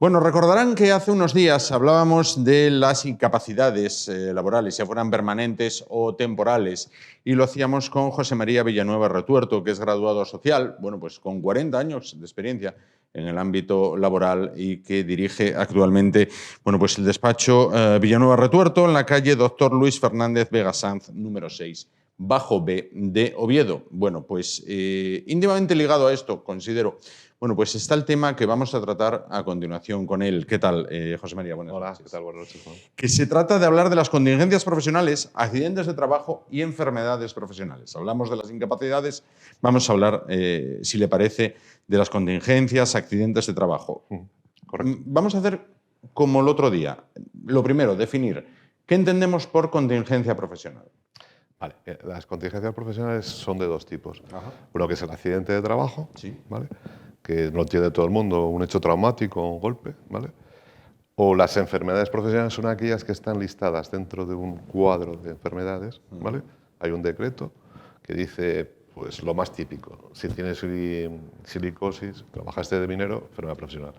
Bueno, recordarán que hace unos días hablábamos de las incapacidades laborales, ya fueran permanentes o temporales, y lo hacíamos con José María Villanueva Retuerto, que es graduado social, bueno, pues con 40 años de experiencia en el ámbito laboral y que dirige actualmente, bueno, pues el despacho Villanueva Retuerto en la calle Doctor Luis Fernández Vega Sanz, número 6, bajo B de Oviedo. Bueno, pues íntimamente ligado a esto, considero. Bueno, pues está el tema que vamos a tratar a continuación con él. ¿Qué tal, José María? Buenas Hola, noches. ¿qué tal? Buenas noches, Juan. Que se trata de hablar de las contingencias profesionales, accidentes de trabajo y enfermedades profesionales. Hablamos de las incapacidades, vamos a hablar, si le parece, de las contingencias, accidentes de trabajo. Correcto. Vamos a hacer como el otro día. Lo primero, definir qué entendemos por contingencia profesional. Vale, las contingencias profesionales son de dos tipos. Ajá. Uno que es el accidente de trabajo, Sí. ¿vale? Que lo entiende todo el mundo, un hecho traumático, un golpe, ¿vale? O las enfermedades profesionales son aquellas que están listadas dentro de un cuadro de enfermedades, ¿vale? Hay un decreto que dice, pues lo más típico, si tienes silicosis, trabajaste de minero, enfermedad profesional.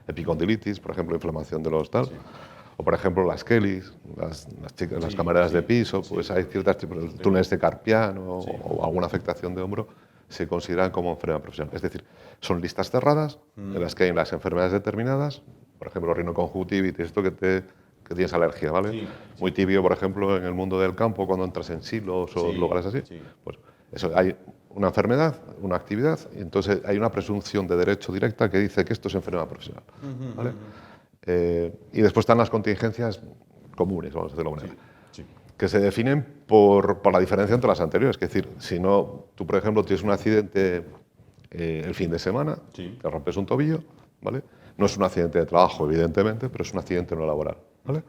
Epicondilitis, por ejemplo, inflamación de los tal. Sí. O, por ejemplo, las Kellys, las chicas, las camareras de piso, pues hay ciertos tipos de túneles de carpiano o alguna afectación de hombro, se consideran como enfermedad profesional. Es decir, son listas cerradas en las que hay las enfermedades determinadas, por ejemplo, rinoconjuntivitis, esto que tienes alergia, ¿vale? Sí. Muy tibio, por ejemplo, en el mundo del campo, cuando entras en silos o lugares así. Sí. Pues eso, hay una enfermedad, una actividad, y entonces hay una presunción de derecho directa que dice que esto es enfermedad profesional, ¿vale? Y después están las contingencias comunes, vamos a decirlo de alguna manera, que se definen por la diferencia entre las anteriores. Es decir, si no, tú, por ejemplo, tienes un accidente el fin de semana, te rompes un tobillo, ¿vale? No es un accidente de trabajo, evidentemente, pero es un accidente no laboral, ¿vale?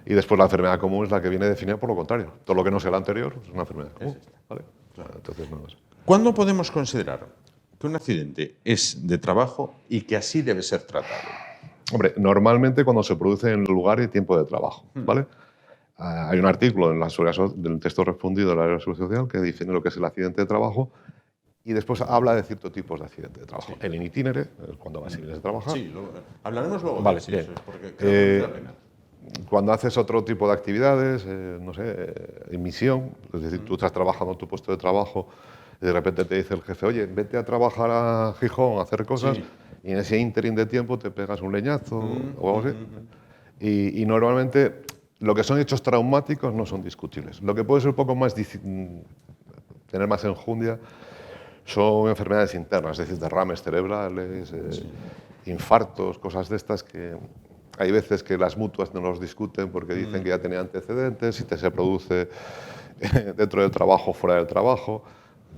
Y después la enfermedad común es la que viene definida por lo contrario. Todo lo que no sea la anterior es una enfermedad común, ¿vale? Entonces, no es. ¿Cuándo podemos considerar que un accidente es de trabajo y que así debe ser tratado? Hombre, normalmente cuando se produce en lugar y tiempo de trabajo, ¿vale? Hay un artículo en la del texto respondido de la Seguridad Social que define lo que es el accidente de trabajo y después habla de ciertos tipos de accidente de trabajo. El in itinere, cuando vas y vienes de trabajar. Sí, hablaremos luego Vale, de bien. eso, porque creo que merece la pena. Cuando haces otro tipo de actividades, no sé, en misión, es decir, tú estás trabajando en tu puesto de trabajo y de repente te dice el jefe, oye, vete a trabajar a Gijón, a hacer cosas, y en ese ínterin de tiempo te pegas un leñazo o algo así. Y normalmente lo que son hechos traumáticos no son discutibles. Lo que puede ser un poco más tener más enjundia son enfermedades internas, es decir, derrames cerebrales, infartos, cosas de estas que hay veces que las mutuas no los discuten porque dicen que ya tenía antecedentes y se produce dentro del trabajo o fuera del trabajo.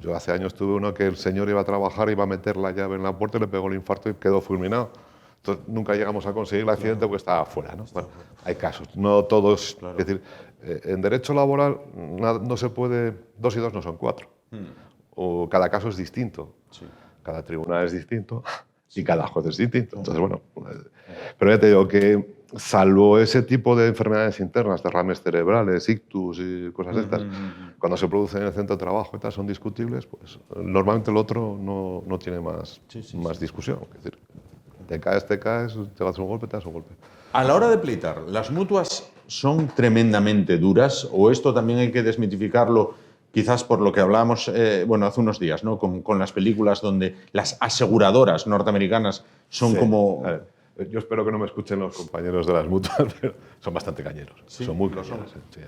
Yo hace años tuve uno que el señor iba a trabajar, iba a meter la llave en la puerta y le pegó el infarto y quedó fulminado. Entonces, nunca llegamos a conseguir el accidente porque estaba afuera, ¿no? Bueno, hay casos, no todos. Es decir, en derecho laboral no se puede, 2 y 2 no son 4. O cada caso es distinto. Cada tribunal es distinto y cada juez es distinto. Entonces, bueno, pero ya te digo que salvo ese tipo de enfermedades internas, derrames cerebrales, ictus y cosas de estas, cuando se producen en el centro de trabajo y tal, son discutibles, pues normalmente el otro no tiene más discusión. Es decir, te caes, te das un golpe, te das un golpe. A la hora de pleitar, ¿las mutuas son tremendamente duras o esto también hay que desmitificarlo quizás por lo que hablábamos bueno, hace unos días, ¿no? Con las películas donde las aseguradoras norteamericanas son como... A ver, yo espero que no me escuchen los compañeros de las mutuas, pero son bastante cañeros. Son muy cañeros. Sí.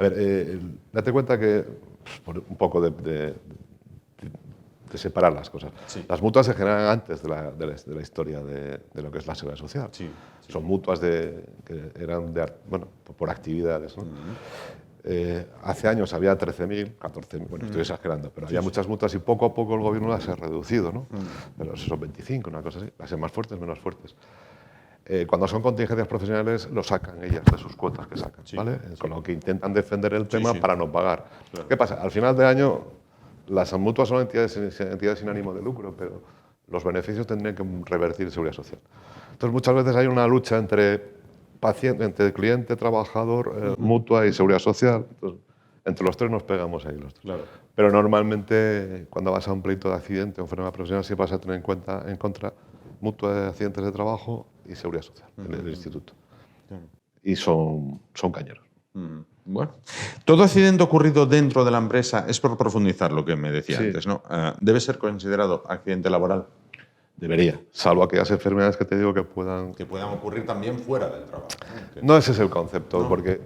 A ver, date cuenta que, por un poco de separar las cosas. Las mutuas se generan antes de la historia de lo que es la seguridad social. Son mutuas que eran por actividades, ¿no? Hace años había 13.000, 14.000, bueno, estoy exagerando, pero había muchas mutuas y poco a poco el gobierno las ha reducido, ¿no? Pero son 25, una cosa así, las más fuertes, menos fuertes. Cuando son contingencias profesionales, lo sacan ellas de sus cuotas que sacan, ¿vale? Con lo que intentan defender el tema para no pagar. Claro. ¿Qué pasa? Al final de año, las mutuas son entidades sin ánimo de lucro, pero los beneficios tendrían que revertir seguridad social. Entonces, muchas veces hay una lucha entre cliente, trabajador, mutua y seguridad social. Entonces, entre los tres nos pegamos ahí los tres. Claro. Pero normalmente, cuando vas a un pleito de accidente o enfermedad profesional, siempre vas a tener en contra mutua de accidentes de trabajo y Seguridad Social, en el instituto. Claro. Y son cañeros. Bueno, todo accidente ocurrido dentro de la empresa, es por profundizar lo que me decía Sí. antes, ¿no? ¿Debe ser considerado accidente laboral? Debería, salvo aquellas enfermedades que te digo que puedan... Que puedan ocurrir también fuera del trabajo. No ese es el concepto, No. porque,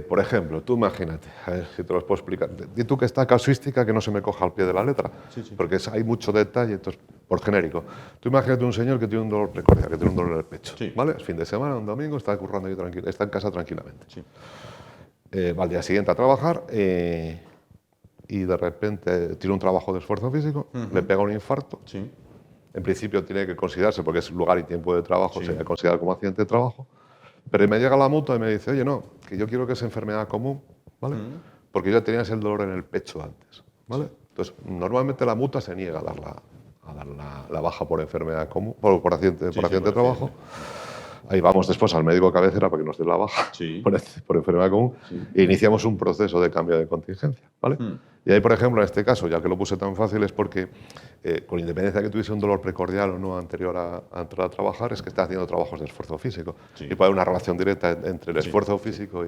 por ejemplo, tú imagínate, a ver si te los puedo explicar. Di tú que esta casuística que no se me coja al pie de la letra, Sí, sí. porque hay mucho detalle, entonces, por genérico. Tú imagínate un señor que tiene un dolor precordial, que tiene un dolor en el pecho, Sí. ¿vale? Es fin de semana, un domingo, está currando ahí tranquilo, está en casa tranquilamente. Sí. Va al día siguiente a trabajar y de repente tiene un trabajo de esfuerzo físico, le pega un infarto. Sí. En principio tiene que considerarse, porque es lugar y tiempo de trabajo, Sí. se considera como accidente de trabajo. Pero me llega la mutua y me dice, oye, no, que yo quiero que es enfermedad común, ¿vale? Porque yo tenía el dolor en el pecho antes, ¿vale? Entonces, normalmente la mutua se niega a dar la baja por enfermedad común, por accidente de trabajo. Ahí vamos después al médico cabecera para que nos dé la baja Sí. por enfermedad común e iniciamos un proceso de cambio de contingencia, ¿vale? Y ahí, por ejemplo, en este caso, ya que lo puse tan fácil, es porque con independencia de que tuviese un dolor precordial o no anterior a entrar a trabajar, es que está haciendo trabajos de esfuerzo físico. Sí. Y puede haber una relación directa entre el esfuerzo físico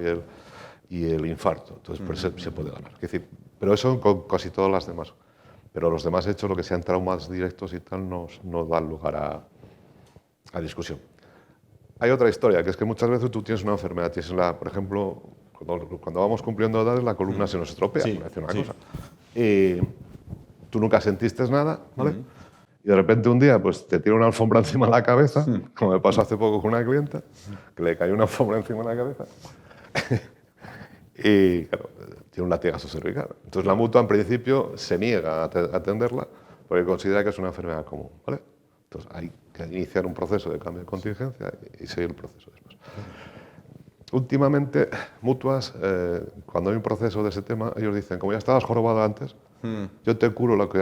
y el infarto. Entonces, pues, se puede ganar. Es decir, pero eso con casi todas las demás. Pero los demás hechos, lo que sean traumas directos y tal, no dan lugar a discusión. Hay otra historia, que es que muchas veces tú tienes una enfermedad, por ejemplo, cuando vamos cumpliendo edades, la columna se nos estropea, Sí, por decir una sí. cosa. Y tú nunca sentiste nada, ¿vale? Y de repente un día pues te tira una alfombra encima de la cabeza, como me pasó hace poco con una clienta, que le cayó una alfombra encima de la cabeza. Y claro, tiene un latigazo cervical. Entonces la mutua en principio se niega a atenderla porque considera que es una enfermedad común, ¿vale? Entonces hay que iniciar un proceso de cambio de contingencia y seguir el proceso después. Últimamente, mutuas, cuando hay un proceso de ese tema, ellos dicen, como ya estabas jorobado antes, yo te curo lo que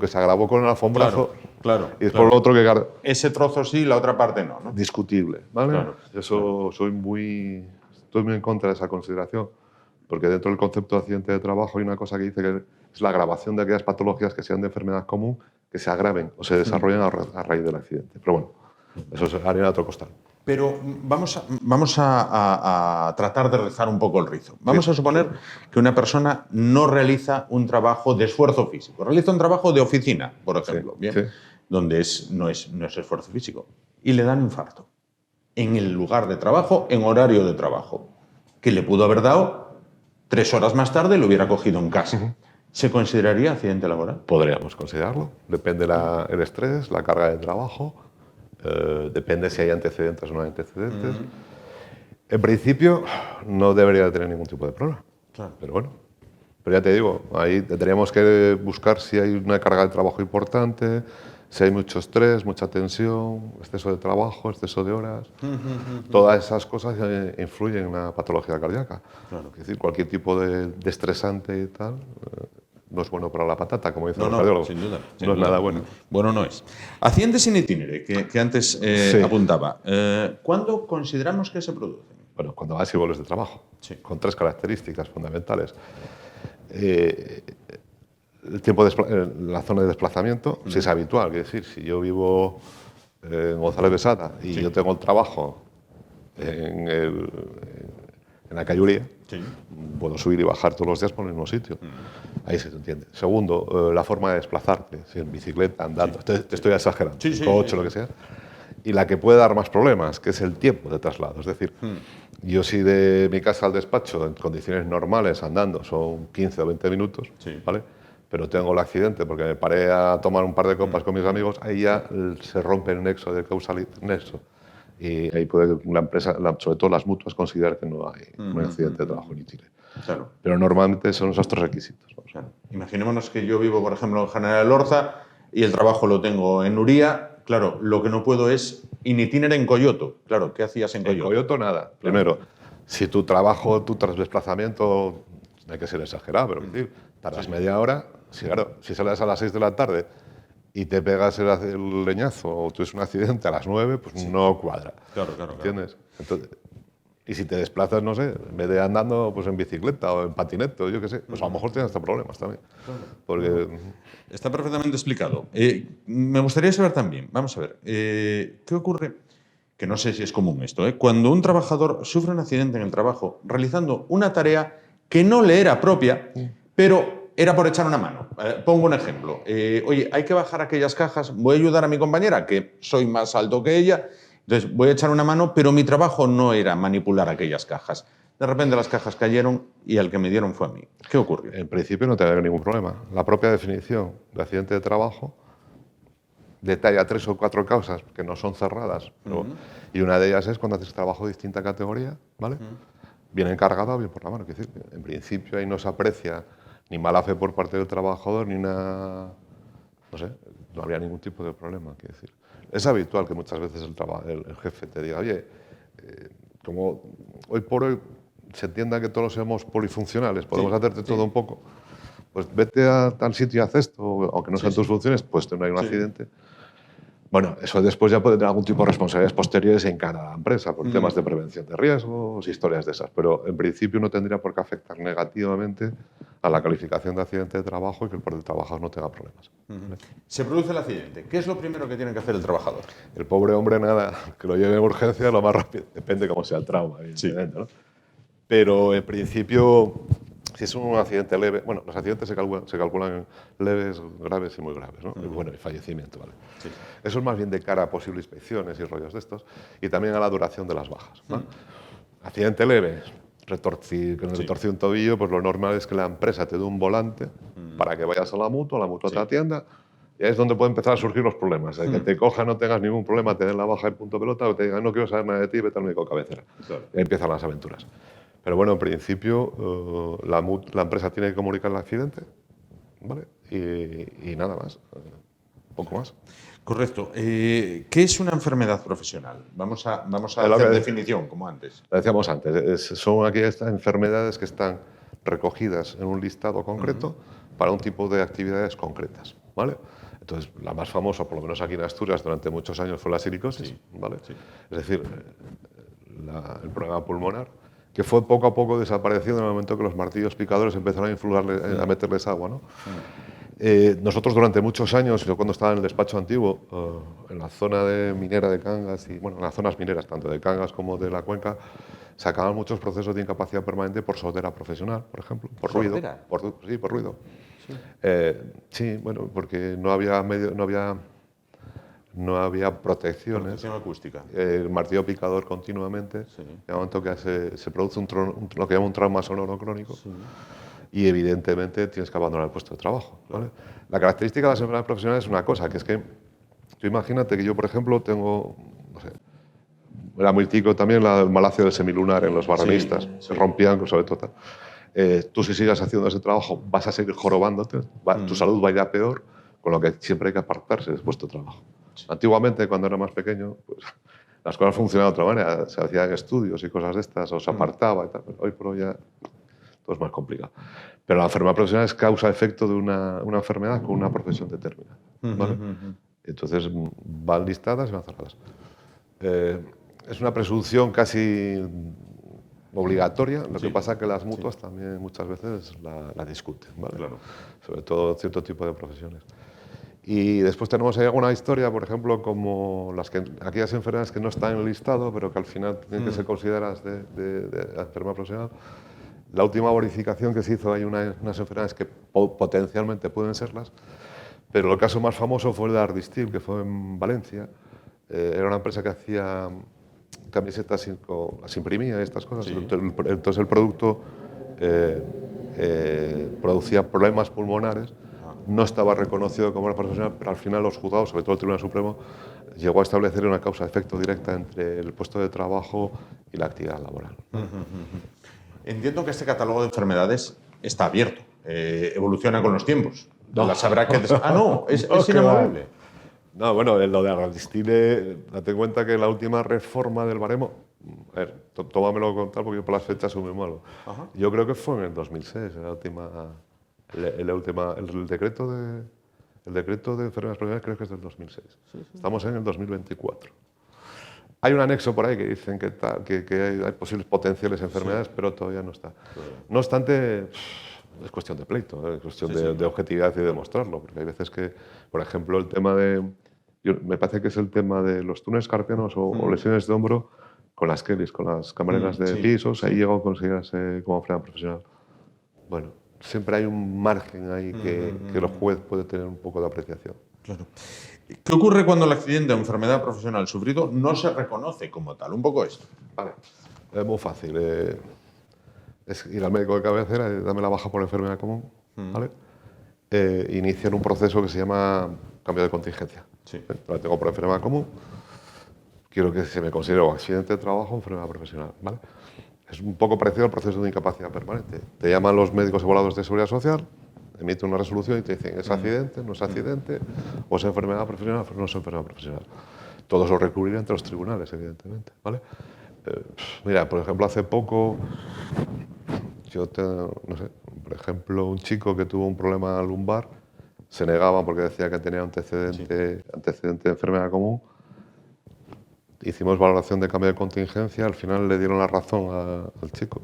se agravó con el alfombrazo, Claro. y después lo otro que Ese trozo sí, la otra parte no, ¿no? discutible, ¿vale? Claro, Eso estoy muy en contra de esa consideración, porque dentro del concepto de accidente de trabajo hay una cosa que dice que es la agravación de aquellas patologías que sean de enfermedad común, que se agraven o se desarrollen a raíz del accidente. Pero bueno, eso es harina de otro costal. Pero vamos a tratar de rizar un poco el rizo. Vamos a suponer que una persona no realiza un trabajo de esfuerzo físico, realiza un trabajo de oficina, por ejemplo, Sí, ¿bien? sí. Donde no es esfuerzo físico, y le dan infarto en el lugar de trabajo, en horario de trabajo, que le pudo haber dado 3 horas más tarde y lo hubiera cogido en casa. ¿Se consideraría accidente laboral? Podríamos considerarlo. Depende el estrés, la carga de trabajo, depende si hay antecedentes o no hay antecedentes. En principio, no debería tener ningún tipo de problema. Claro. Pero bueno, pero ya te digo, ahí tendríamos que buscar si hay una carga de trabajo importante, si hay mucho estrés, mucha tensión, exceso de trabajo, exceso de horas. Todas esas cosas influyen en la patología cardíaca. Claro. Es decir, cualquier tipo de estresante y tal no es bueno para la patata, como dicen los No, cardiólogos. sin duda. No es nada bueno. Bueno, no es. Accidentes sin itinere, que antes Sí. apuntaba. ¿Cuándo consideramos que se producen? Bueno, cuando vas y vuelves de trabajo, Sí. con 3 características fundamentales. El tiempo la zona de desplazamiento, si es habitual, es decir, si yo vivo en González de Sada y yo tengo el trabajo en la Cayuría, puedo subir y bajar todos los días por el mismo sitio. Ahí se entiende. Segundo, la forma de desplazarte, si en bicicleta, andando, te estoy exagerando, coche, lo que sea. Y la que puede dar más problemas, que es el tiempo de traslado. Es decir, yo si de mi casa al despacho, en condiciones normales, andando, son 15 o 20 minutos, ¿vale? Pero tengo el accidente porque me paré a tomar un par de copas con mis amigos, ahí ya se rompe el nexo de causalidad. Y ahí puede la empresa, sobre todo las mutuas, considerar que no hay un accidente de trabajo en Chile. Claro. Pero normalmente son esos 3 requisitos. Claro. Imaginémonos que yo vivo, por ejemplo, en General Lorza y el trabajo lo tengo en Uría. Claro, lo que no puedo es in itinere en Coyoto. Claro, ¿qué hacías en Coyoto? En Coyoto nada. Primero, si tu trabajo, tu desplazamiento, no hay que ser exagerado, pero decir, tardas media hora. Claro, si sales a las 6 de la tarde y te pegas el leñazo o tienes un accidente a las 9, pues no cuadra. Claro. ¿Entiendes? Entonces, y si te desplazas, no sé, en vez de andando pues en bicicleta o en patinete o yo qué sé, pues a lo mejor tienes hasta problemas también. Porque Está perfectamente explicado. Me gustaría saber también, vamos a ver, ¿qué ocurre que no sé si es común esto, cuando un trabajador sufre un accidente en el trabajo realizando una tarea que no le era propia, pero era por echar una mano. Pongo un ejemplo. Oye, hay que bajar aquellas cajas, voy a ayudar a mi compañera, que soy más alto que ella, entonces voy a echar una mano, pero mi trabajo no era manipular aquellas cajas. De repente las cajas cayeron y al que me dieron fue a mí. ¿Qué ocurrió? En principio no tendría ningún problema. La propia definición de accidente de trabajo detalla 3 o 4 causas que no son cerradas, pero, y una de ellas es cuando haces trabajo de distinta categoría, ¿vale? Bien encargado o bien por la mano. Es decir, en principio ahí no se aprecia ni mala fe por parte del trabajador, ni una... No sé, no habría ningún tipo de problema, quiero decir. Es habitual que muchas veces el jefe te diga, oye, como hoy por hoy se entienda que todos somos polifuncionales, podemos hacerte todo un poco, pues vete a tal sitio y haz esto, aunque no sean tus funciones, pues no hay un accidente. Bueno, eso después ya puede tener algún tipo de responsabilidades posteriores en cada empresa, por temas de prevención de riesgos, historias de esas, pero en principio no tendría por qué afectar negativamente a la calificación de accidente de trabajo y que el trabajador no tenga problemas. Se produce el accidente. ¿Qué es lo primero que tiene que hacer el trabajador? El pobre hombre, nada, que lo lleve en urgencia lo más rápido, depende cómo sea el trauma, evidentemente, ¿no? Pero en principio, si es un accidente leve, bueno, los accidentes se calculan leves, graves y muy graves, ¿no? Y bueno, el fallecimiento, ¿vale? Sí. Eso es más bien de cara a posibles inspecciones y rollos de estos, y también a la duración de las bajas, ¿no? Accidente leve, retorcido un tobillo, pues lo normal es que la empresa te dé un volante para que vayas a la mutua te atienda, y ahí es donde pueden empezar a surgir los problemas. De que te coja, no tengas ningún problema, te den la baja en punto pelota, o te digan, no quiero saber nada de ti, vete al médico cabecera. Claro. Y ahí empiezan las aventuras. Pero bueno, en principio la empresa tiene que comunicar el accidente, ¿vale? Y nada más, poco más. Correcto. ¿Qué es una enfermedad profesional? Vamos a hacer definición, como antes. Lo decíamos antes, son aquellas enfermedades que están recogidas en un listado concreto para un tipo de actividades concretas, ¿vale? Entonces, la más famosa, por lo menos aquí en Asturias, durante muchos años fue la silicosis, ¿vale? Sí. Es decir, el problema pulmonar, que fue poco a poco desapareciendo en el momento que los martillos picadores empezaron a meterles agua, ¿no? Nosotros durante muchos años, yo cuando estaba en el despacho antiguo, en la zona minera de Cangas, y bueno, en las zonas mineras, tanto de Cangas como de la Cuenca, sacaban muchos procesos de incapacidad permanente por sordera profesional, por ejemplo, por ruido. Sí, por ruido. Sí. Sí, bueno, porque no había protecciones. Protección acústica. El martillo picador continuamente, en el momento que se produce lo que llama un trauma sonoro crónico, y evidentemente tienes que abandonar el puesto de trabajo, ¿vale? La característica de las enfermedades profesionales es una cosa, que es que tú imagínate que yo, por ejemplo, tengo, no sé, era muy tico también el malacio del semilunar en los barrenistas, se rompían, sobre todo. Tú si sigues haciendo ese trabajo vas a seguir jorobándote, tu salud va a ir a peor, con lo que siempre hay que apartarse del puesto de trabajo. Antiguamente, cuando era más pequeño, pues las cosas funcionaban de otra manera, se hacían estudios y cosas de estas, o se apartaba y tal, pero hoy por hoy ya todo es más complicado. Pero la enfermedad profesional es causa-efecto de una enfermedad con una profesión determinada, ¿vale? Entonces van listadas y van cerradas. Es una presunción casi obligatoria, lo que pasa es que las mutuas también muchas veces la discuten, ¿vale? Claro. Sobre todo cierto tipo de profesiones. Y después tenemos ahí alguna historia, por ejemplo, como aquellas enfermedades que no están en el listado, pero que al final tienen que ser consideradas de enfermedad profesional. La última verificación que se hizo, hay unas enfermedades que potencialmente pueden serlas, pero el caso más famoso fue el de Ardistil, que fue en Valencia. Era una empresa que hacía camisetas, las imprimía y estas cosas. Sí. Entonces el producto producía problemas pulmonares, no estaba reconocido como profesional, pero al final los juzgados, sobre todo el Tribunal Supremo, llegó a establecer una causa-efecto directa entre el puesto de trabajo y la actividad laboral. Entiendo que este catálogo de enfermedades está abierto, evoluciona con los tiempos. No. Las habrá que... es inamovible. No, bueno, lo de Ardistile, date cuenta que la última reforma del baremo, a ver, tómamelo con tal porque yo por las fechas soy muy malo. Ajá. Yo creo que fue en el 2006, el decreto de enfermedades profesionales creo que es del 2006. Sí. Estamos en el 2024. Hay un anexo por ahí que dicen que hay posibles potenciales enfermedades, pero todavía no está. No obstante, es cuestión de pleito, es cuestión de objetividad y de demostrarlo, porque hay veces que, por ejemplo, el tema de Me parece que es el tema de los túneles carpianos o lesiones de hombro con las Kellys, con las camareras de pisos. Ahí llegó a conseguirse como enfermera profesional. Bueno, siempre hay un margen ahí que el juez puede tener un poco de apreciación. Claro. ¿Qué ocurre cuando el accidente o enfermedad profesional sufrido no se reconoce como tal? Un poco esto. Vale, es muy fácil. Es ir al médico de cabecera y dame la baja por enfermedad común, ¿vale? Iniciar un proceso que se llama cambio de contingencia. Sí. La tengo por enfermedad común, quiero que se me considere o accidente de trabajo o enfermedad profesional, ¿vale? Es un poco parecido al proceso de incapacidad permanente. Te llaman los médicos evaluados de seguridad social, emiten una resolución y te dicen es accidente, no es accidente, o es enfermedad profesional o no es enfermedad profesional. Todo eso recurrirá ante los tribunales, evidentemente, ¿vale? Mira, por ejemplo, hace poco, no sé, por ejemplo, un chico que tuvo un problema lumbar, se negaba porque decía que tenía antecedente de enfermedad común. Hicimos valoración de cambio de contingencia, al final le dieron la razón al chico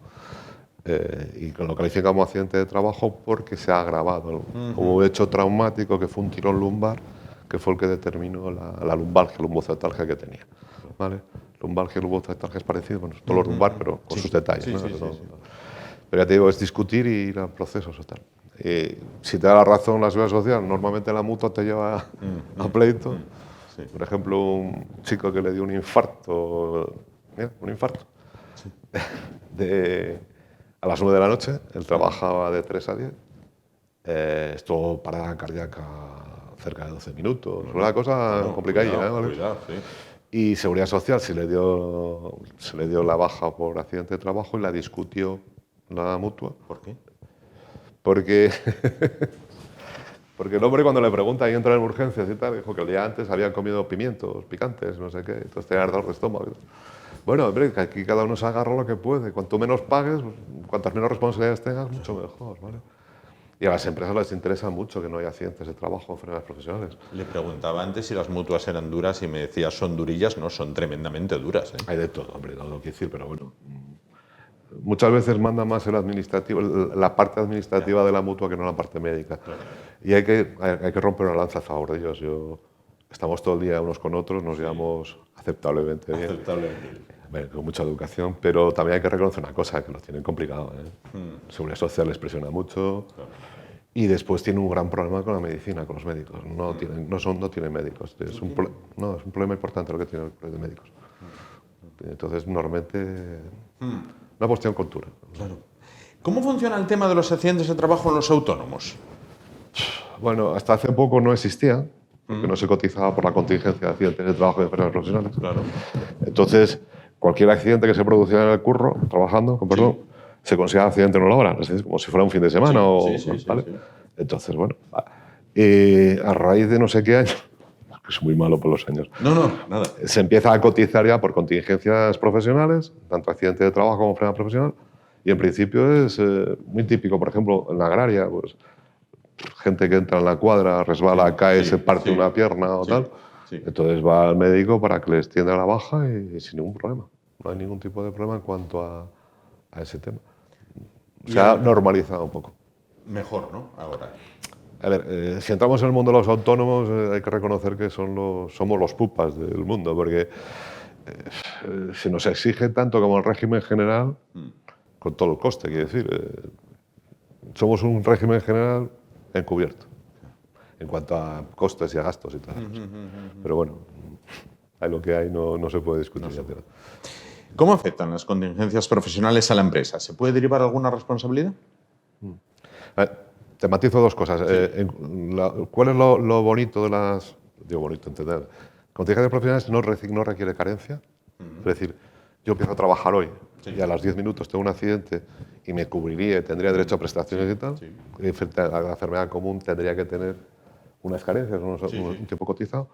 y lo calificamos como accidente de trabajo porque se ha agravado. Hubo un hecho traumático que fue un tirón lumbar, que fue el que determinó la lumbalgia, lumbocetalgia que tenía, ¿vale? Lumbalgia y lumbocetalgia es parecido, bueno, es dolor lumbar, pero con sus detalles, ¿no? Pero ya te digo, es discutir y ir a procesos o tal. Si te da la razón la seguridad social, normalmente la mutua te lleva a pleito. Sí. Por ejemplo, un chico que le dio un infarto, a las 9 de la noche, él trabajaba de 3 a 10, estuvo parada cardíaca cerca de 12 minutos, una cosa complicadilla, ¿vale? Cuidado, sí. Y Seguridad Social se le dio la baja por accidente de trabajo y la discutió la mutua. ¿Por qué? Porque el hombre cuando le pregunta y entra en urgencias y tal, dijo que el día antes habían comido pimientos picantes, no sé qué, entonces tenía ardor de estómago. Bueno, hombre, que aquí cada uno se agarra lo que puede. Cuanto menos pagues, cuantas menos responsabilidades tengas, mucho mejor, ¿vale? Y a las empresas les interesa mucho que no haya accidentes de trabajo o enfermedades profesionales. Le preguntaba antes si las mutuas eran duras y me decía son durillas, no, son tremendamente duras, ¿eh? Hay de todo, hombre, no lo quiero decir, pero bueno. Muchas veces manda más el administrativo, la parte administrativa de la mutua que no la parte médica. Claro. Y hay que romper una lanza a favor de ellos. Estamos todo el día unos con otros, nos llevamos aceptablemente bien. Aceptablemente bien. Bueno, con mucha educación, pero también hay que reconocer una cosa, que los tienen complicado, ¿eh? Seguridad Social les presiona mucho. Claro. Y después tiene un gran problema con la medicina, con los médicos. No tienen médicos. Es un problema importante lo que tienen los médicos. Entonces, normalmente, una cuestión de cultura. Claro. ¿Cómo funciona el tema de los accidentes de trabajo en los autónomos? Bueno, hasta hace poco no existía, porque no se cotizaba por la contingencia de accidentes de trabajo de enfermedades profesionales. Claro. Entonces, cualquier accidente que se produciera en el curro, trabajando, con perdón, se considera accidente en hora, es decir, como si fuera un fin de semana ¿vale? Entonces, bueno, a raíz de no sé qué año, que es muy malo por los años. No, nada. Se empieza a cotizar ya por contingencias profesionales, tanto accidente de trabajo como enfermedad profesional, y en principio es muy típico, por ejemplo, en la agraria, pues gente que entra en la cuadra, resbala, cae, se parte una pierna o tal. Sí. Entonces va al médico para que le extienda la baja y sin ningún problema. No hay ningún tipo de problema en cuanto a ese tema. Se ha normalizado un poco. Mejor, ¿no? Ahora. A ver, si entramos en el mundo de los autónomos, hay que reconocer que somos los pupas del mundo, porque se nos exige tanto como el régimen general, con todo el coste, quiero decir. Somos un régimen general encubierto, en cuanto a costes y a gastos y tal. Pero bueno, hay lo que hay, no se puede discutir. No. ¿Cómo afectan las contingencias profesionales a la empresa? ¿Se puede derivar alguna responsabilidad? Te matizo dos cosas. Sí. ¿Cuál es lo bonito de las... Digo, bonito, entender. Contingencias profesionales no requiere carencia. Es decir, yo empiezo a trabajar hoy y a los 10 minutos tengo un accidente y me cubriría, tendría derecho a prestaciones y tal. Y frente a la enfermedad común tendría que tener unas carencias, un tiempo cotizado.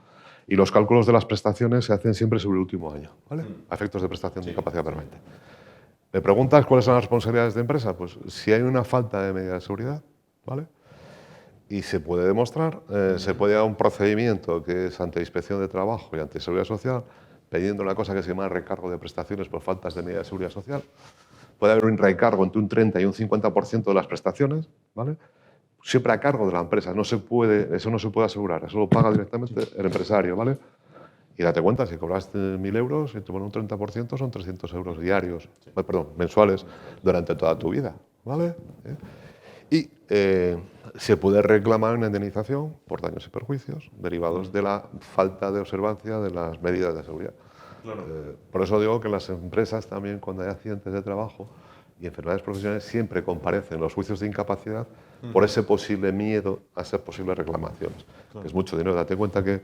Y los cálculos de las prestaciones se hacen siempre sobre el último año, ¿vale? A efectos de prestación de incapacidad permanente. ¿Me preguntas cuáles son las responsabilidades de empresa? Pues si hay una falta de medida de seguridad, ¿vale? Y se puede demostrar, se puede dar un procedimiento que es ante inspección de trabajo y ante seguridad social, pidiendo una cosa que se llama recargo de prestaciones por faltas de medida de seguridad social. Puede haber un recargo entre un 30 y un 50% de las prestaciones, ¿vale? siempre a cargo de la empresa. Eso no se puede asegurar, eso lo paga directamente el empresario, ¿vale? Y date cuenta, si cobraste 1.000 euros y te ponen un 30%, son 300 euros diarios, mensuales, durante toda tu vida, ¿vale? Y se puede reclamar una indemnización por daños y perjuicios derivados de la falta de observancia de las medidas de seguridad. Claro. Por eso digo que las empresas también, cuando hay accidentes de trabajo y enfermedades profesionales, siempre comparecen los juicios de incapacidad por ese posible miedo a hacer posibles reclamaciones, que es mucho dinero. Date cuenta que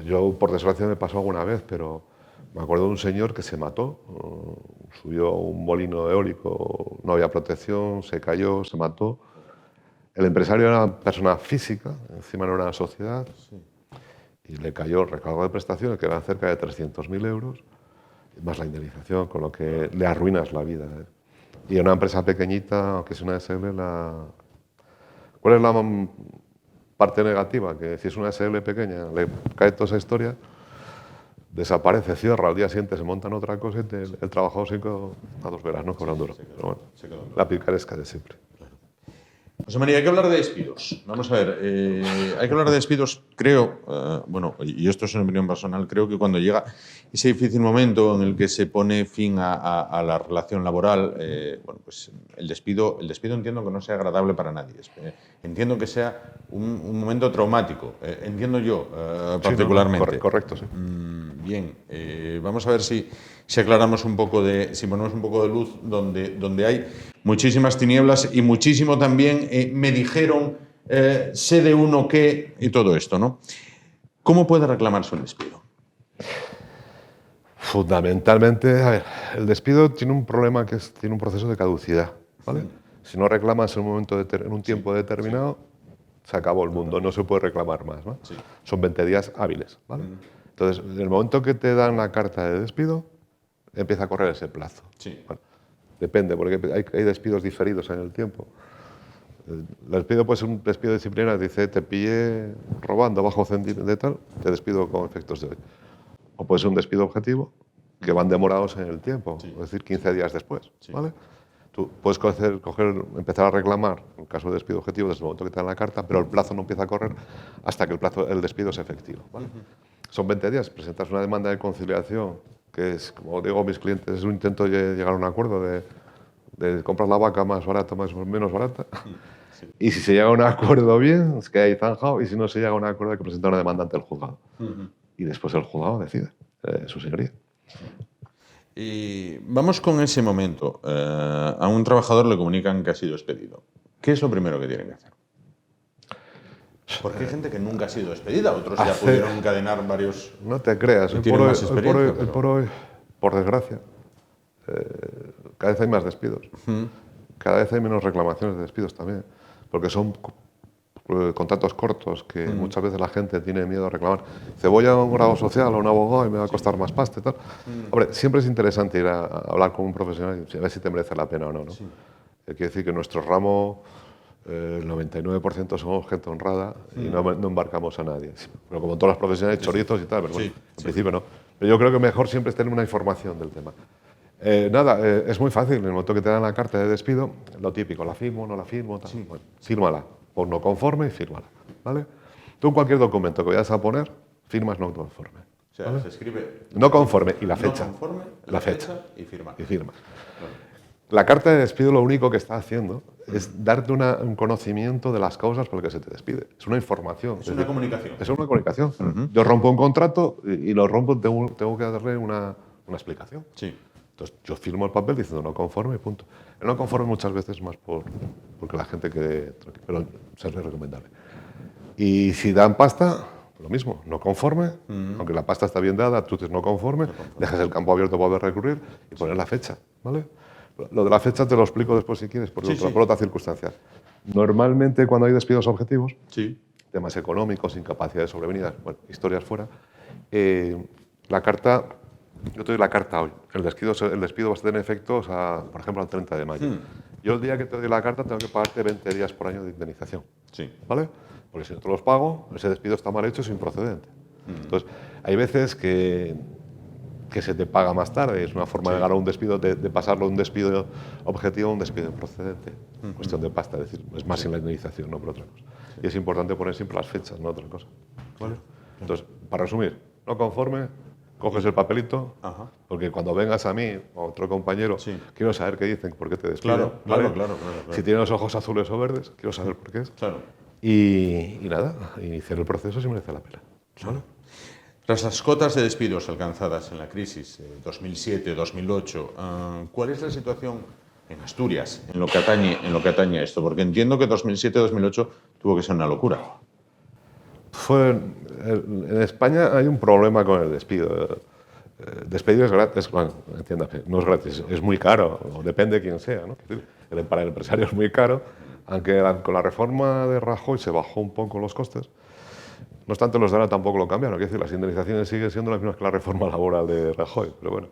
yo, por desgracia, me pasó alguna vez, pero me acuerdo de un señor que se mató, subió a un molino eólico, no había protección, se cayó, se mató. El empresario era una persona física, encima era una sociedad, y le cayó el recargo de prestaciones, que eran cerca de 300.000 euros, más la indemnización, con lo que le arruinas la vida. Y en una empresa pequeñita, aunque es una SL, ¿cuál es la parte negativa? Que si es una SL pequeña, le cae toda esa historia, desaparece, cierra, al día siguiente se montan otra cosa y el trabajador se quedó a dos velas, no cobran duro. Pero bueno, la picaresca de siempre. José María, hay que hablar de despidos. Vamos a ver, hay que hablar de despidos, creo, bueno, y esto es una opinión personal, creo que cuando llega ese difícil momento en el que se pone fin a la relación laboral, bueno, pues el despido entiendo que no sea agradable para nadie. Entiendo que sea un momento traumático, entiendo yo particularmente. Sí, correcto, sí. Bien, vamos a ver si aclaramos un poco si ponemos un poco de luz donde hay muchísimas tinieblas y muchísimo también me dijeron, sé de uno que, y todo esto, ¿no? ¿Cómo puede reclamarse un despido? Fundamentalmente, a ver, el despido tiene un problema que tiene un proceso de caducidad, ¿vale? Si no reclamas en un tiempo determinado, se acabó el mundo, no se puede reclamar más, ¿no? Sí. Son 20 días hábiles, ¿vale? Entonces, en el momento que te dan la carta de despido, empieza a correr ese plazo. Sí. Bueno, depende, porque hay despidos diferidos en el tiempo. El despido puede ser un despido disciplinario, dice, te pillé robando bajo de tal, te despido con efectos de hoy. O puede ser un despido objetivo, que van demorados en el tiempo, es decir, 15 días después, ¿vale? Tú puedes empezar a reclamar, en caso de despido objetivo, desde el momento que te dan la carta, pero el plazo no empieza a correr hasta que el despido es efectivo, ¿vale? Son 20 días, presentas una demanda de conciliación, que es, como digo a mis clientes, es un intento de llegar a un acuerdo de comprar la vaca más barata, menos barata. Y si se llega a un acuerdo bien, es que hay zanjado, y si no se llega a un acuerdo hay que presentar una demanda ante el juzgado. Y después el juzgado decide, su señoría. Y vamos con ese momento. A un trabajador le comunican que ha sido despedido. ¿Qué es lo primero que tiene que hacer? Porque hay gente que nunca ha sido despedida, otros ya pudieron encadenar varios... No te creas, hoy por hoy, por desgracia, cada vez hay más despidos. Cada vez hay menos reclamaciones de despidos también, porque son contratos cortos que muchas veces la gente tiene miedo a reclamar. Dice, voy a un grado social o un abogado y me va a costar más pasta y tal. Hombre, siempre es interesante ir a hablar con un profesional y a ver si te merece la pena o no, ¿no? Quiere decir que nuestro ramo, el 99% somos gente honrada y no embarcamos a nadie. Pero como todas las profesiones hay chorizos y tal, pero bueno, en principio no. Pero yo creo que mejor siempre es tener una información del tema. Es muy fácil, en el momento que te dan la carta de despido, lo típico, la firmo, no la firmo, tal. Bueno, fírmala, pon no conforme y fírmala, ¿vale? Tú en cualquier documento que vayas a poner, firmas no conforme. O sea, ¿vale? Se escribe... No conforme y la fecha. No conforme, la fecha y firma. Y firmas. Claro. La carta de despido lo único que está haciendo es darte un conocimiento de las causas por las que se te despide. Es una información. Es una comunicación. Es una comunicación. Yo rompo un contrato y lo rompo, tengo que darle una explicación. Sí. Entonces, yo firmo el papel diciendo no conforme y punto. El no conforme muchas veces más porque la gente quede tranquila, pero sería recomendable. Y si dan pasta, lo mismo, no conforme, aunque la pasta está bien dada, tú dices no conforme, dejas el campo abierto para poder recurrir y poner la fecha, ¿vale? Lo de la fecha te lo explico después si quieres, por otra circunstancia. Normalmente cuando hay despidos objetivos, temas económicos, incapacidades sobrevenidas, bueno, historias fuera, la carta... Yo te doy la carta hoy. El despido va a tener efectos, por ejemplo, al 30 de mayo. Yo el día que te doy la carta tengo que pagarte 20 días por año de indemnización. ¿Vale? Porque si no te los pago, ese despido está mal hecho, es improcedente. Entonces, hay veces que que se te paga más tarde. Es una forma de ganar un despido, de pasarlo de un despido objetivo a un despido improcedente. Cuestión de pasta, es decir, es más en la indemnización, no por otra cosa. Y es importante poner siempre las fechas, no otra cosa. ¿Vale? Entonces, para resumir, no conforme, coges el papelito, porque cuando vengas a mí o a otro compañero, quiero saber qué dicen, por qué te despiden. Claro. Si tienen los ojos azules o verdes, quiero saber por qué es. Claro. Y nada, iniciar el proceso si merece la pena. ¿Vale? Tras las cotas de despidos alcanzadas en la crisis 2007-2008, ¿cuál es la situación en Asturias en lo que atañe a esto? Porque entiendo que 2007-2008 tuvo que ser una locura. En España hay un problema con el despido. Despedir es gratis, bueno, entiéndame, no es gratis, es muy caro, o depende de quién sea, ¿no? Para el empresario es muy caro, aunque con la reforma de Rajoy se bajó un poco los costes. No obstante, los de ahora tampoco lo cambiaron, quiero decir, las indemnizaciones siguen siendo las mismas que la reforma laboral de Rajoy, pero bueno,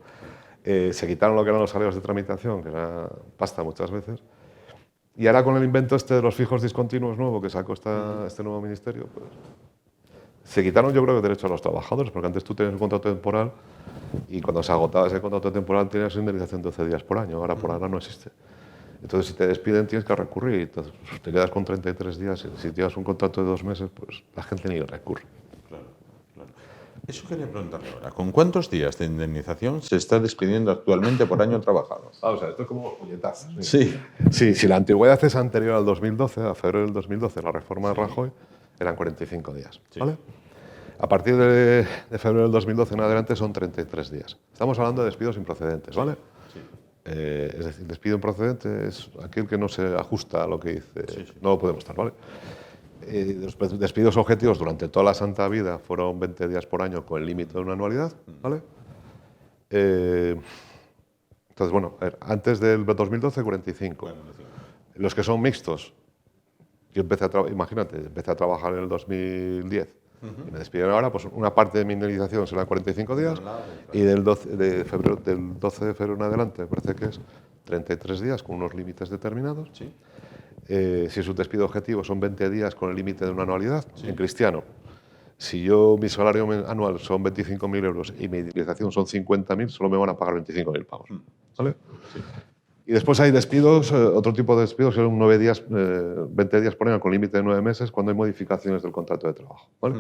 se quitaron lo que eran los salarios de tramitación, que era pasta muchas veces, y ahora con el invento este de los fijos discontinuos nuevo que sacó este nuevo ministerio, pues se quitaron, yo creo, que derechos a los trabajadores, porque antes tú tenías un contrato temporal y cuando se agotaba ese contrato temporal tenías indemnización 12 días por año, ahora por ahora no existe. Entonces, si te despiden tienes que recurrir, entonces te quedas con 33 días, si tienes un contrato de 2 meses, pues la gente ni recurre. Claro. Eso quería preguntarle ahora, ¿con cuántos días de indemnización se está despidiendo actualmente por año trabajado? O sea, esto es como puñetazos. Sí. Sí, si la antigüedad es anterior al 2012, a febrero del 2012, la reforma de Rajoy, eran 45 días, ¿vale? A partir de febrero del 2012 en adelante son 33 días. Estamos hablando de despidos improcedentes, ¿vale? Es decir, despido improcedente es aquel que no se ajusta a lo que dice, no lo podemos estar, ¿vale? Los despidos objetivos durante toda la santa vida fueron 20 días por año con el límite de una anualidad, ¿vale? Entonces, bueno, antes del 2012, 45. Los que son mixtos, yo empecé empecé a trabajar en el 2010 y me despidieron ahora, pues una parte de mi indemnización será 45 días y del 12 de febrero en adelante, me parece que es 33 días con unos límites determinados. Si es un despido objetivo son 20 días con el límite de una anualidad. En cristiano, si mi salario anual son 25.000 euros y mi indemnización son 50.000, solo me van a pagar 25.000 pavos. ¿Vale? Y después hay despidos, otro tipo de despidos, que son 20 días por año con límite de 9 meses cuando hay modificaciones del contrato de trabajo. ¿Vale?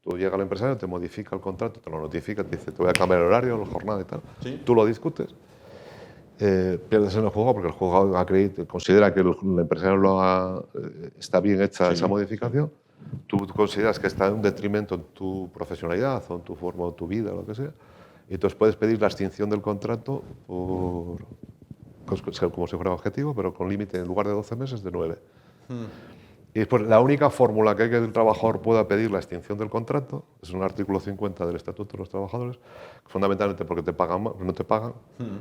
Tú llegas al empresario, te modifica el contrato, te lo notifica, te dice, te voy a cambiar el horario, la jornada y tal. Tú lo discutes, pierdes en el juzgado porque el juzgado considera que el empresario está bien hecha esa modificación. Tú consideras que está en un detrimento en tu profesionalidad o en tu forma o tu vida, lo que sea, y entonces puedes pedir la extinción del contrato como si fuera objetivo, pero con límite en lugar de 12 meses de 9. Y después la única fórmula que hay que el trabajador pueda pedir la extinción del contrato es un artículo 50 del Estatuto de los Trabajadores, fundamentalmente porque no te pagan,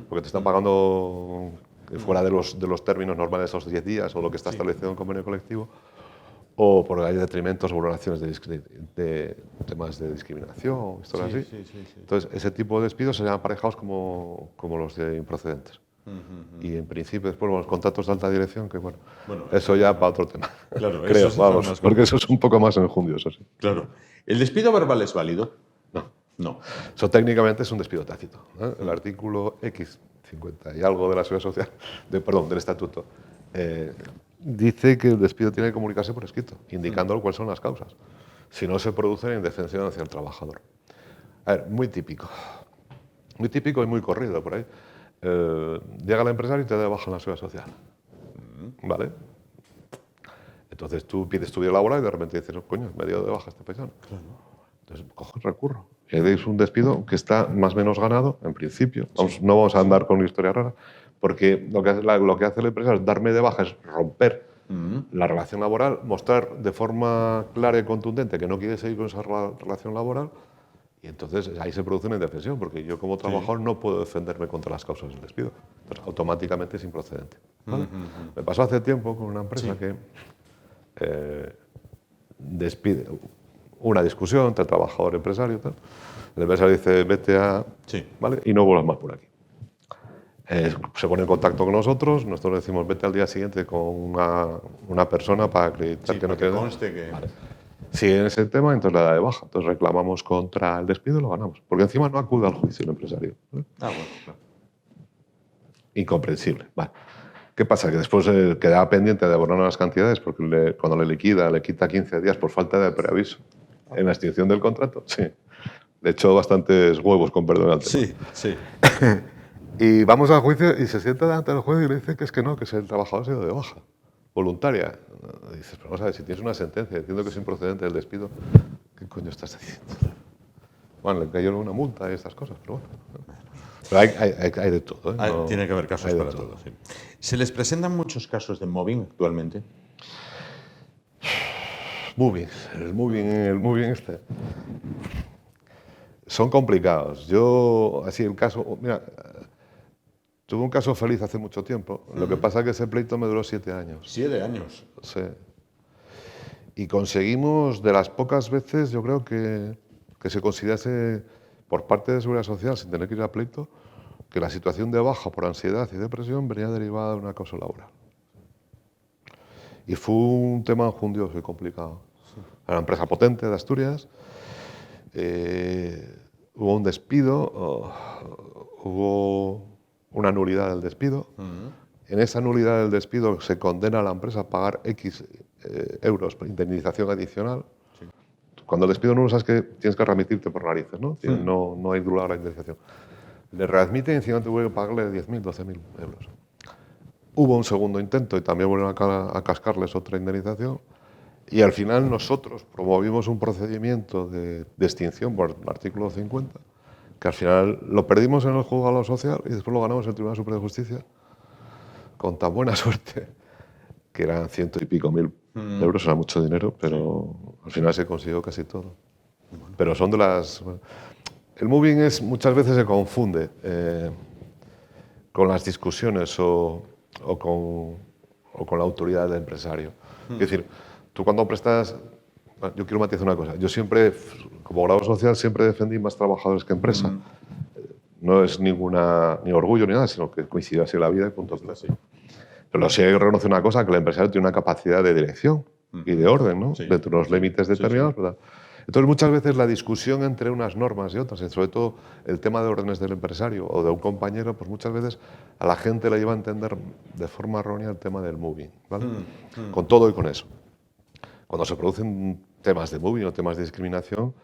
porque te están pagando fuera de los términos normales esos 10 días o lo que está establecido en el convenio colectivo, o porque hay detrimentos o vulneraciones de temas de discriminación, historias así. Entonces, ese tipo de despidos se llaman aparejados como los de improcedentes. Y en principio después los contratos de alta dirección, que bueno eso ya para otro tema. Claro, creo, vamos, porque eso es un poco más enjundioso. Sí. Claro. ¿El despido verbal es válido? No. Eso técnicamente es un despido tácito. El artículo X 50 y algo de la Seguridad Social, del Estatuto, dice que el despido tiene que comunicarse por escrito, indicando cuáles son las causas. Si no se produce la indefensión hacia el trabajador. A ver, muy típico y muy corrido por ahí. Llega el empresario y te da de baja en la Seguridad Social. ¿Vale? Entonces tú pides tu vida laboral y de repente dices, coño, me dio de baja este paisano. Entonces cojo el recurro. Y es un despido que está más o menos ganado, en principio. No vamos a andar con una historia rara, porque lo que hace el empresario es darme de baja, es romper la relación laboral, mostrar de forma clara y contundente que no quiere seguir con esa relación laboral. Y entonces ahí se produce una indefensión, porque yo como trabajador no puedo defenderme contra las causas del despido. Entonces automáticamente es improcedente. ¿Vale? Me pasó hace tiempo con una empresa que despide, una discusión entre trabajador y empresario. Tal. El empresario dice, vete a... ¿vale? Y no vuelvas más por aquí. Se pone en contacto con nosotros decimos, vete al día siguiente con una persona para acreditar que no tiene... Conste que... Vale. sigue en ese tema, entonces la da de baja. Entonces reclamamos contra el despido y lo ganamos. Porque encima no acude al juicio el empresario. Bueno, claro. Incomprensible. Vale. ¿Qué pasa? Que después queda pendiente de abonar las cantidades porque cuando le liquida, le quita 15 días por falta de preaviso en la extinción del contrato. Sí. De hecho, bastantes huevos, con perdón. Sí, sí. Y vamos al juicio y se sienta delante del juez y le dice que es que no, que el trabajador ha sido de baja, voluntaria. Y dices, pero vamos a ver, si tienes una sentencia diciendo que es improcedente el despido, ¿qué coño estás diciendo? Bueno, le cayó una multa y estas cosas, pero bueno. Pero hay de todo. No, tiene que haber casos para todo. Sí. ¿Se les presentan muchos casos de mobbing actualmente? El moving este. Son complicados. Yo, así el caso, mira, tuve un caso feliz hace mucho tiempo. Lo que pasa es que ese pleito me duró 7 años. 7 años. Sí. Y conseguimos, de las pocas veces, yo creo que se considerase por parte de Seguridad Social, sin tener que ir a pleito, que la situación de baja por ansiedad y depresión venía derivada de una causa laboral. Y fue un tema enjundioso y complicado. Era una empresa potente de Asturias, hubo un despido, hubo una nulidad del despido. En esa nulidad del despido se condena a la empresa a pagar X euros por indemnización adicional. Sí. Cuando el despido nulo sabes que tienes que remitirte por narices, ¿no? No hay nulada la indemnización. Le readmiten y encima tuve que pagarle 10.000, 12.000 euros. Hubo un segundo intento y también volvieron a cascarles otra indemnización. Y al final nosotros promovimos un procedimiento de extinción por el artículo 50, que al final lo perdimos en el juzgado social y después lo ganamos en el Tribunal Superior de Justicia con tan buena suerte que eran 100 y pico mil euros, era mucho dinero, pero al final se consiguió casi todo. Pero son de las... El moving muchas veces se confunde con las discusiones o con la autoridad del empresario. Es decir, tú cuando prestas... Yo quiero matizar una cosa. Yo siempre, como grado social, siempre defendí más trabajadores que empresa. No es ni orgullo ni nada, sino que coincide así en la vida y punto. Sí. Pero sí hay que reconocer una cosa, que el empresario tiene una capacidad de dirección y de orden, ¿no? Sí. Dentro de unos límites determinados, ¿verdad? Entonces, muchas veces la discusión entre unas normas y otras, y sobre todo el tema de órdenes del empresario o de un compañero, pues muchas veces a la gente le lleva a entender de forma errónea el tema del moving, ¿vale? Con todo y con eso. Cuando se producen temas de moving o temas de discriminación,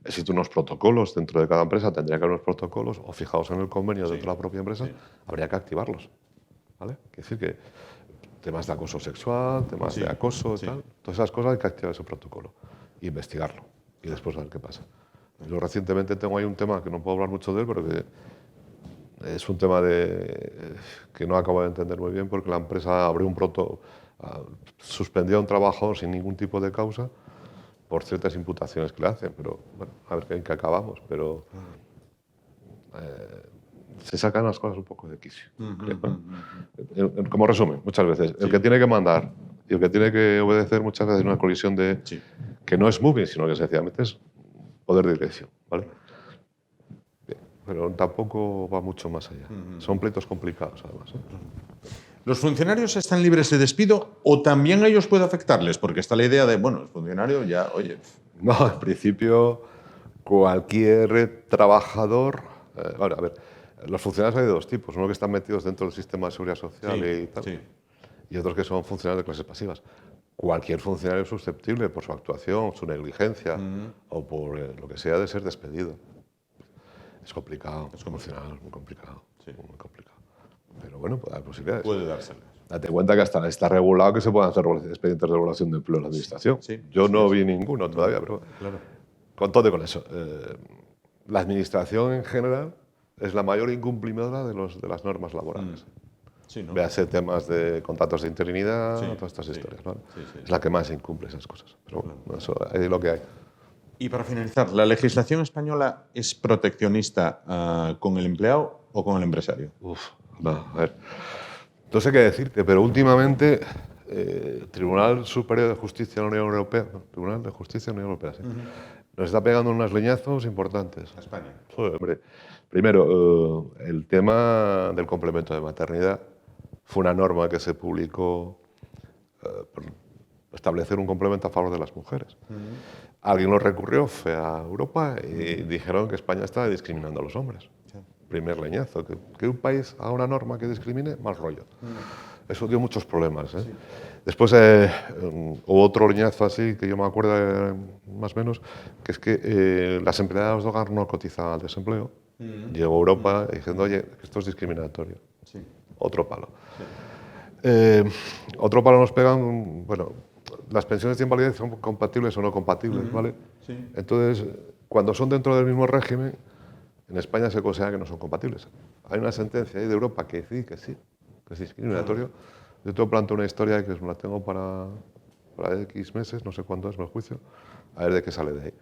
existen unos protocolos dentro de cada empresa, tendría que haber unos protocolos, o fijados en el convenio dentro de la propia empresa, habría que activarlos, ¿vale? Quiere decir que temas de acoso sexual, temas de acoso, tal, todas esas cosas hay que activar ese protocolo, investigarlo y después a ver qué pasa. Yo recientemente tengo ahí un tema que no puedo hablar mucho de él, pero que es un tema que no acabo de entender muy bien, porque la empresa abrió un suspendió a un trabajador sin ningún tipo de causa por ciertas imputaciones que le hacen, pero bueno, a ver en qué acabamos, pero se sacan las cosas un poco de quicio. Como resumen, muchas veces, el que tiene que mandar y el que tiene que obedecer muchas veces una colisión de que no es moving, sino que sencillamente es poder de dirección, ¿vale? Bien, pero tampoco va mucho más allá. Son pleitos complicados, además, ¿eh? ¿Los funcionarios están libres de despido o también a ellos puede afectarles? Porque está la idea de, bueno, el funcionario ya, oye... No, en principio, cualquier trabajador... Ahora, a ver, los funcionarios hay de dos tipos. Uno que están metidos dentro del sistema de seguridad social y tal, y otros que son funcionarios de clases pasivas. Cualquier funcionario es susceptible por su actuación, su negligencia o por lo que sea de ser despedido. Es complicado, es muy complicado. Muy complicado. Pero bueno, puede haber posibilidades. Puede dárselas. Date cuenta que hasta está regulado que se puedan hacer expedientes de regulación de empleo en la administración. Yo no vi ninguno todavía, pero claro. Con todo y con eso. La administración en general es la mayor incumplidora de las normas laborales. ¿No? Véase temas de contratos de interinidad, todas estas historias, ¿no? Es la que más incumple esas cosas. Pero bueno, eso es lo que hay. Y para finalizar, ¿la legislación española es proteccionista con el empleado o con el empresario? No, a ver. No sé qué decirte, pero últimamente Tribunal Superior de Justicia de la Unión Europea, Tribunal de Justicia de la Unión Europea, nos está pegando unos leñazos importantes. A España. Hombre. Primero, el tema del complemento de maternidad fue una norma que se publicó establecer un complemento a favor de las mujeres. Alguien lo recurrió, fue a Europa y dijeron que España estaba discriminando a los hombres. Primer leñazo, que un país haga una norma que discrimine, mal rollo. Eso dio muchos problemas. Sí. Después hubo otro leñazo así, que yo me acuerdo más o menos, que es que las empleadas de hogar no cotizaban al desempleo. Llegó a Europa diciendo, oye, esto es discriminatorio. Sí. Otro palo. Sí. Otro palo nos pegan, bueno, las pensiones de invalidez son compatibles o no compatibles, ¿vale? Sí. Entonces, cuando son dentro del mismo régimen, en España se considera que no son compatibles. Hay una sentencia ahí de Europa que dice que sí, que es discriminatorio. Yo te planteo una historia que la tengo para X meses, no sé cuándo es el juicio, a ver de qué sale de ahí.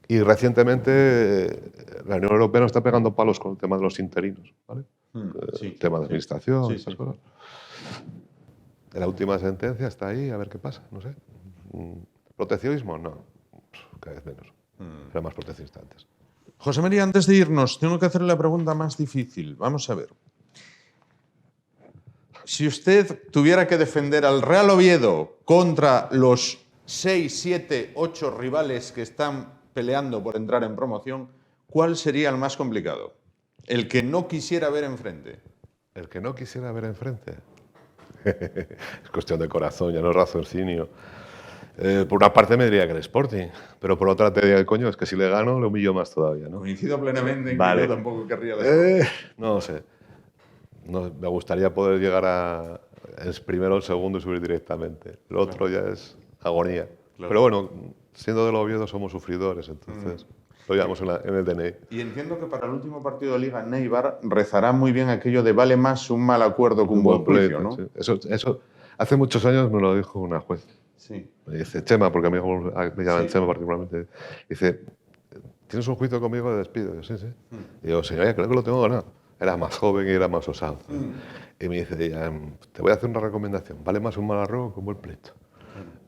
Y recientemente la Unión Europea nos está pegando palos con el tema de los interinos, ¿vale? El tema de administración, esas cosas. La última sentencia está ahí, a ver qué pasa, no sé. ¿Proteccionismo? No, cada vez menos. Era más proteccionista antes. José María, antes de irnos, tengo que hacerle la pregunta más difícil. Vamos a ver. Si usted tuviera que defender al Real Oviedo contra los 6, 7, 8 rivales que están peleando por entrar en promoción, ¿cuál sería el más complicado? El que no quisiera ver enfrente. El que no quisiera ver enfrente. Es cuestión de corazón, ya no es raciocinio. Por una parte me diría que el Sporting, pero por otra te diría, coño, es que si le gano le humillo más todavía, ¿no? Coincido plenamente en que yo tampoco querría no sé. No, me gustaría poder llegar a el primero o el segundo y subir directamente. Lo otro ya es agonía. Claro. Pero bueno, siendo del Oviedo somos sufridores, entonces lo llevamos en el DNI. Y entiendo que para el último partido de Liga en Eibar rezará muy bien aquello de vale más un mal acuerdo que un buen juicio, ¿no? Sí. Eso hace muchos años me lo dijo una juez. Sí. Me dice, Chema, porque a mí me llaman Chema particularmente, dice, ¿tienes un juicio conmigo de despido? Yo, sí. Y yo, señoría, creo que lo tengo ganado. Era más joven y era más osado. Y me dice, te voy a hacer una recomendación, vale más un mal arroz que un buen pleito.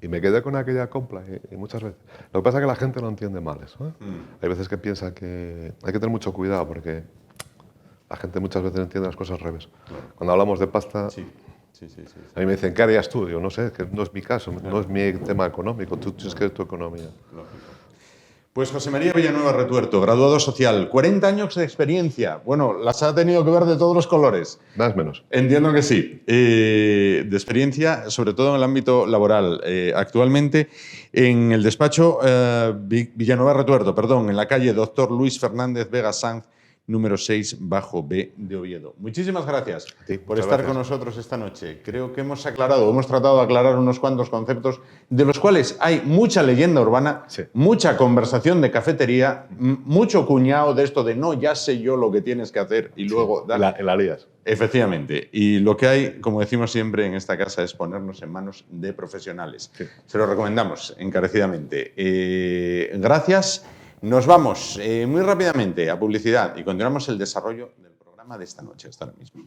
Y me quedé con aquella compla y muchas veces. Lo que pasa es que la gente no entiende mal eso. Hay veces que piensa que hay que tener mucho cuidado porque la gente muchas veces entiende las cosas al revés. Cuando hablamos de pasta, sí. A mí me dicen, ¿qué harías tú? Yo no sé, que no es mi caso, no es mi tema económico, tú tienes que ver tu economía. Pues José María Villanueva Retuerto, graduado social, 40 años de experiencia. Bueno, las ha tenido que ver de todos los colores. Más o menos. Entiendo que sí. De experiencia, sobre todo en el ámbito laboral. Actualmente en el despacho Villanueva Retuerto, en la calle Dr. Luis Fernández Vega Sanz, número 6, bajo B de Oviedo. Muchísimas gracias por estar con nosotros esta noche. Creo que hemos tratado de aclarar unos cuantos conceptos de los cuales hay mucha leyenda urbana, mucha conversación de cafetería, mucho cuñado de esto de no, ya sé yo lo que tienes que hacer y luego... La lías. Efectivamente. Y lo que hay, como decimos siempre en esta casa, es ponernos en manos de profesionales. Sí. Se lo recomendamos encarecidamente. Gracias. Nos vamos muy rápidamente a publicidad y continuamos el desarrollo del programa de esta noche. Hasta ahora mismo.